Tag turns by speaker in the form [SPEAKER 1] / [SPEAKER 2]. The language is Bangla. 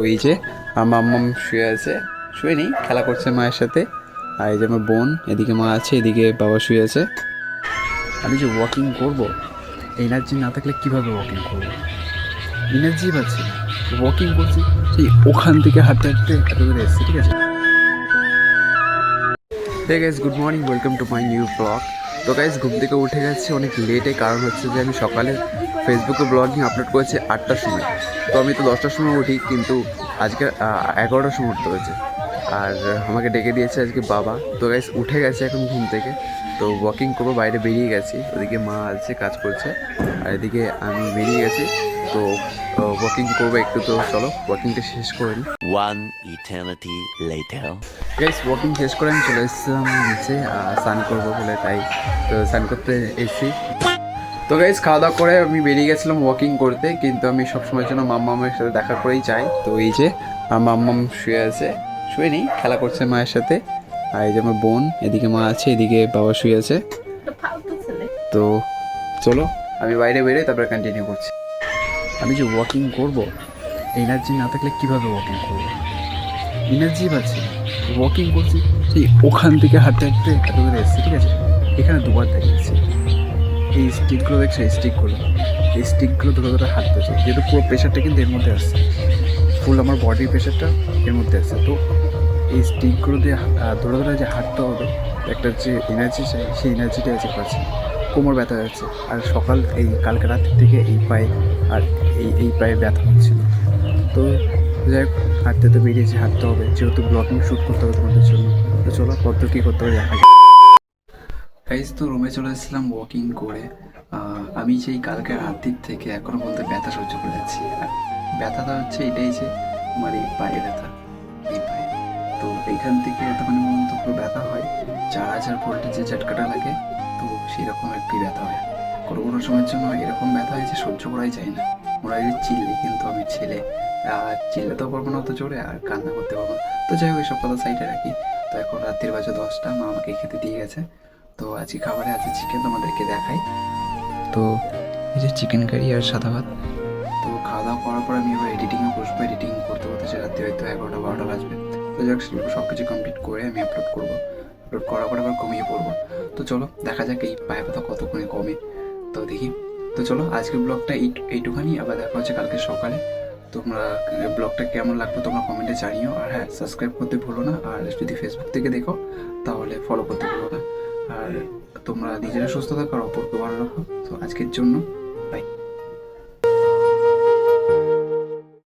[SPEAKER 1] ওই যে আমার মাম্মাম শুয়ে আছে, শুয়ে নেই, খেলা করছে মায়ের সাথে। আর এই যে আমার বোন, এদিকে মা আছে, এদিকে বাবা শুয়ে আছে। আমি যে ওয়াকিং করব, এনার্জি না থাকলে কিভাবে ওয়াকিং করব? এনার্জি পাচ্ছি না, ওয়াকিং করছি সেই ওখান থেকে হাঁটতে হাঁটতে এত দূরে এসেছি। ঠিক আছে, hey guys, good morning, welcome to my new blog. তো গাইস, ঘুম থেকে উঠে গেছে অনেক লেটে, কারণ হচ্ছে যে আমি সকালে ফেসবুকে ব্লগিং আপলোড করেছি 8টার সময়। তো আমি তো 10টার সময় উঠি, কিন্তু আজকে 11টার সময় উঠতে হয়েছে। আর আমাকে ডেকে দিয়েছে আজকে বাবা। তো গাইস, উঠে গেছে এখন ঘুম থেকে, তো ওয়াকিং করবো, বাইরে বেরিয়ে গেছি। ওদিকে মা আছে, কাজ করছে, আর এদিকে আমি বেরিয়ে গেছি। তো ওয়াকিং করবো একটু, তো চলো ওয়াকিংটা শেষ করে নিই।
[SPEAKER 2] One eternity later.
[SPEAKER 1] Guys, walking শেষ করে আমি চলে এসেছিলাম নিচে স্নান করবো বলে, তাই তো স্নান করতে এসেছি। তো গাইস, খাওয়া দাওয়া করে আমি বেরিয়ে গেছিলাম ওয়াকিং করতে, কিন্তু আমি সবসময়ের জন্য মাম্মামের সাথে দেখা করেই যাই। তো এই যে মাম্মাম শুয়ে আছে, শুয়ে নেই, খেলা করছে মায়ের সাথে। আর এই যে আমার বোন, এদিকে মা আছে, এদিকে বাবা শুয়ে আছে। তো চলো আমি বাইরে বেরোই, তারপরে কন্টিনিউ করছি। আমি যে ওয়াকিং করব, এনার্জি না থাকলে কিভাবে ওয়াকিং করবো? এনার্জি পাচ্ছি না, ওয়াকিং করছি সেই ওখান থেকে হাঁটতে হাঁটতে এত দূরে এসেছি। ঠিক আছে, এখানে দুবার দেখিয়েছি। এই স্টিকগুলো দেখছো, এই স্টিকগুলো ধরে ধরে হাঁটতে হচ্ছে, যেহেতু পুরো প্রেশারটা কিন্তু এর মধ্যে আসছে, ফুল আমার বডির প্রেশারটা এর মধ্যে আসছে। তো এই স্টিকগুলো দিয়ে ধরে ধরে যে হাঁটতে হবে, একটা যে এনার্জি চাই, সেই এনার্জিটা এসে পাচ্ছি না। কোমর ব্যথা যাচ্ছে, আর কালকে রাতের থেকে এই পায়ে আর এই পায়ে ব্যথা হচ্ছিল। তো যাই হোক, হাঁটতে তো বেরিয়েছি, হাঁটতে হবে, যেহেতু ব্লগিং শ্যুট করতে হবে তোমাদের জন্য। তো চলো কত কী করতে হবে দেখা যাক। গাইজ, তো রুমে চলে এসেছিলাম ওয়াকিং করে। আমি সেই কালকে রাতের থেকে এখনো বলতে ব্যথা সহ্য করে যাচ্ছি। আর ব্যথাটা হচ্ছে এটাই যে আমার এই পায়ে ব্যথা, এই পায়ে। তো এইখান থেকে এতখানি পর্যন্ত পুরো ব্যথা হয়, 4000 ভোল্টের যে ঝটকাটা লাগে, তো সেই রকম একটি ব্যথা হয়। কোনো কোনো সময়ের জন্য এরকম ব্যথা হয় যে সহ্য করাই যায় না, ওরা যে চিল্লি, কিন্তু আমি চিল্লাতেও পারবো না অত জোরে, আর কান্না করতে পারবো না। তো যাই হোক, এসব কথা সাইডে রাখি। তো এখন রাত্রির বাজে 10টা, মা আমাকে খেতে দিয়ে গেছে। তো আজকে খাবারে আছে চিকেন, তোমাদেরকে দেখাই। তো এই যে চিকেন কারি আর সাদা ভাত। তো খাওয়া দাওয়া করার পর আমি এবার এডিটিংয়ে বসবো। এডিটিং করতে করতে সে রাত্রি হয়তো 11টা 12টা বাজবে। তো যাক, সব কিছু কমপ্লিট করে আমি আপলোড করবো। আপলোড করার পর আবার ঘুমিয়ে পড়বো। তো চলো দেখা যাক এই পায়ে ব্যথা কতক্ষণে কমে। তো দেখি। তো চলো আজকের ব্লগটা এইটুখানি, আবার দেখা হচ্ছে কালকে সকালে। তোমরা ব্লগটা কেমন লাগলো তোমরা কমেন্টে জানিও। আর হ্যাঁ, সাবস্ক্রাইব করতে ভুলো না। আর যদি ফেসবুক থেকে দেখো তাহলে ফলো করতে ভুলো না। আর তোমরা নিজেরা সুস্থ থাকো আর অপরকে ভালো রাখো। তো আজকের জন্য বাই।